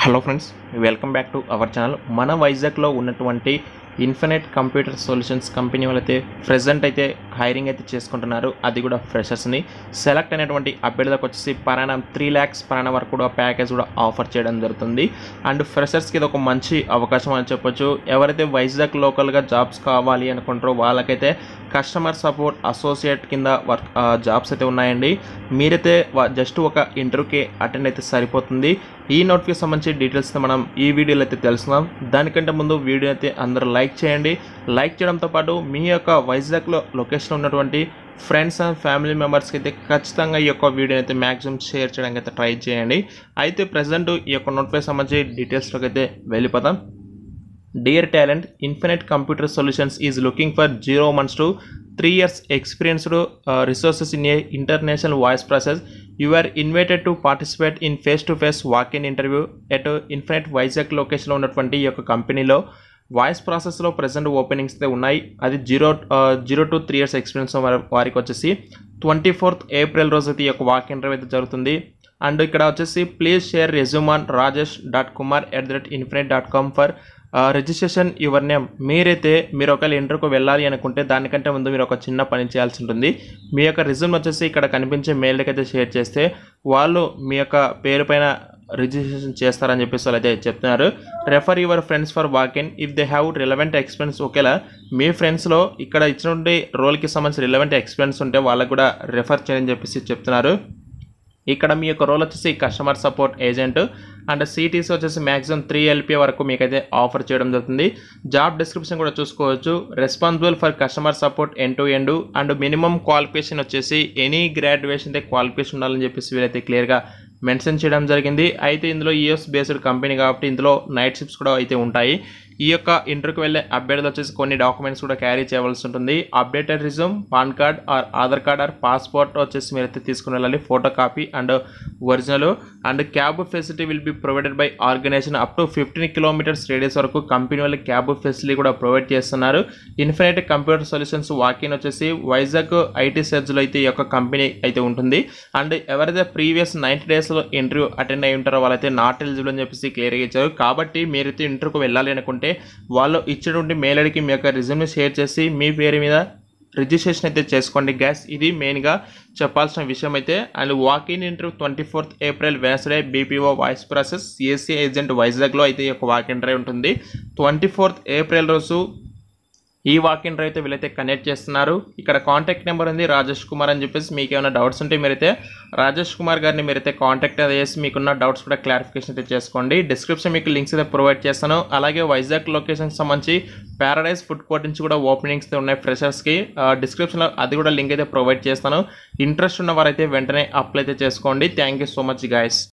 Hello friends, welcome back to our channel. మన వైజాగ్లో ఉన్నటువంటి ఇన్ఫినిట్ కంప్యూటర్ సొల్యూషన్స్ కంపెనీ వాళ్ళైతే ప్రెజెంట్ అయితే హైరింగ్ అయితే చేసుకుంటున్నారు. అది కూడా ఫ్రెషర్స్ని సెలెక్ట్ అయినటువంటి అభ్యర్థులకు వచ్చేసి పరాణం 3 lakhs పరాణం వరకు కూడా ప్యాకేజ్ కూడా ఆఫర్ చేయడం జరుగుతుంది. అండ్ ఫ్రెషర్స్కి ఇది ఒక మంచి అవకాశం అని చెప్పొచ్చు. ఎవరైతే వైజాగ్ లోకల్గా జాబ్స్ కావాలి అనుకుంటారో వాళ్ళకైతే కస్టమర్ సపోర్ట్ అసోసియేట్ కింద వర్క్ జాబ్స్ అయితే ఉన్నాయండి. మీరైతే జస్ట్ ఒక ఇంటర్వ్యూకి అటెండ్ అయితే సరిపోతుంది. ఈ నోట్కి సంబంధించి డీటెయిల్స్ మనం ఈ వీడియోలో అయితే తెలుసుకుందాం. దానికంటే ముందు వీడియో అయితే అందరూ లైక్ చేయండి. లైక్ చేయడంతో పాటు మీ యొక్క వైజాగ్లో లొకేషన్ ఉన్నటువంటి ఫ్రెండ్స్ అండ్ ఫ్యామిలీ మెంబర్స్కి అయితే ఖచ్చితంగా ఈ యొక్క వీడియో అయితే మ్యాక్సిమం షేర్ చేయడానికి అయితే ట్రై చేయండి. అయితే ప్రజెంట్ ఈ యొక్క నోట్పై సంబంధించి డీటెయిల్స్లోకి అయితే వెళ్ళిపోతాం. Dear talent, Infinite Computer Solutions is looking for 0 months to 3 years experienced resources in a international voice process. You are invited to participate in face-to-face walk-in interview at Infinite Vizag location లో ఉన్నటువంటి ఈ యొక్క కంపెనీలో voice ప్రాసెస్లో present openings అయితే ఉన్నాయి. అది 0 to 3 years experience వారికి వచ్చేసి 24th April రోజు అయితే ఈ యొక్క వాక్ ఇంటర్వ్యూ అయితే జరుగుతుంది. అండ్ ఇక్కడ వచ్చేసి please share resume on rajesh.kumar@infinite.com for registration your name. మీరు ఒకవేళ ఇంటర్వ్యూకి వెళ్ళాలి అనుకుంటే దానికంటే ముందు మీరు ఒక చిన్న పని చేయాల్సి ఉంటుంది. మీ యొక్క రిజ్యూమ్ వచ్చేసి ఇక్కడ కనిపించే మెయిల్కి అయితే షేర్ చేస్తే వాళ్ళు మీ యొక్క పేరు పైన రిజిస్ట్రేషన్ చేస్తారని చెప్పేసి వాళ్ళు అయితే చెప్తున్నారు. Refer your friends for walk in if they have relevant experience. ఒకేలా మీ ఫ్రెండ్స్లో ఇక్కడ ఇచ్చినటువంటి రోల్కి సంబంధించి రిలవెంట్ ఎక్స్పీరియన్స్ ఉంటే వాళ్ళకు కూడా రెఫర్ చేయని చెప్పేసి చెప్తున్నారు. ఇక్కడ మీ యొక్క రోల్ వచ్చేసి customer support agent and CTC వచ్చేసి మ్యాక్సిమం 3 LPA వరకు మీకైతే ఆఫర్ చేయడం జరుగుతుంది. జాబ్ డిస్క్రిప్షన్ కూడా చూసుకోవచ్చు. Responsible for customer support end to end and minimum qualification వచ్చేసి ఎనీ గ్రాడ్యుయేషన్ అయితే క్వాలిఫికేషన్ ఉండాలని చెప్పేసి వీళ్ళైతే క్లియర్గా మెన్షన్ చేయడం జరిగింది. అయితే ఇందులో యూఎస్ బేస్డ్ కంపెనీ కాబట్టి ఇందులో నైట్ షిఫ్ట్స్ కూడా అయితే ఉంటాయి. ఈ యొక్క ఇంటర్వ్యూకి వెళ్ళే అభ్యర్థులు వచ్చేసి కొన్ని డాక్యుమెంట్స్ కూడా క్యారీ చేయవలసి ఉంటుంది. Updated resume, PAN card or Aadhaar card or passport వచ్చేసి మీరైతే తీసుకుని వెళ్ళాలి. Photo copy and original. And cab facility will be provided by organization up to 15 kilometers radius వరకు కంపెనీ వాళ్ళు క్యాబ్ ఫెసిలిటీ కూడా ప్రొవైడ్ చేస్తున్నారు. ఇన్ఫినిట్ కంప్యూటర్ సొల్యూషన్స్ వాకిన్ వచ్చేసి Vizag IT సెర్జ్లో అయితే ఈ యొక్క కంపెనీ అయితే ఉంటుంది. అండ్ ఎవరైతే ప్రీవియస్ 90 days ఇంటర్వ్యూ అటెండ్ అయి ఉంటారో వాళ్ళైతే నాట్ ఎలిజిబుల్ అని చెప్పేసి క్లియర్గా ఇచ్చారు. కాబట్టి మీరైతే ఇంటర్వ్యూకి వెళ్ళాలి అనుకుంటే వాళ్ళు ఇచ్చినటువంటి మెయిల్ ఐడికి మీ యొక్క రిజ్యూమ్ని షేర్ చేసి మీ పేరు మీద రిజిస్ట్రేషన్ అయితే చేసుకోండి గ్యాస్. ఇది మెయిన్గా చెప్పాల్సిన విషయం అయితే. And walk in interview 24th April Wednesday BPO voice process CSC agent వైజాగ్లో అయితే ఈ యొక్క వాక్ ఇంటర్వ్యూ ఉంటుంది. 24th April రోజు ఈ వాక్ ఇన్ అయితే వీళ్ళైతే కనెక్ట్ చేస్తున్నారు. ఇక్కడ కాంటాక్ట్ నెంబర్ ఉంది రాజేష్ కుమార్ అని చెప్పేసి. మీకు ఏమైనా డౌట్స్ ఉంటే మీరైతే రాజేష్ కుమార్ గారిని మీరైతే కాంటాక్ట్ చేసి మీకున్న డౌట్స్ కూడా క్లారిఫికేషన్ అయితే చేసుకోండి. డిస్క్రిప్షన్ మీకు లింక్స్ అయితే ప్రొవైడ్ చేస్తాను. అలాగే వైజాగ్ లొకేషన్కి సంబంధించి ప్యారడైజ్ ఫుడ్ కోర్ట్ నుంచి కూడా ఓపెనింగ్స్ అయితే ఉన్నాయి ఫ్రెషర్స్కి. డిస్క్రిప్షన్లో అది కూడా లింక్ అయితే ప్రొవైడ్ చేస్తాను. ఇంట్రెస్ట్ ఉన్న వారైతే వెంటనే అప్లై అయితే చేసుకోండి. Thank you so much guys.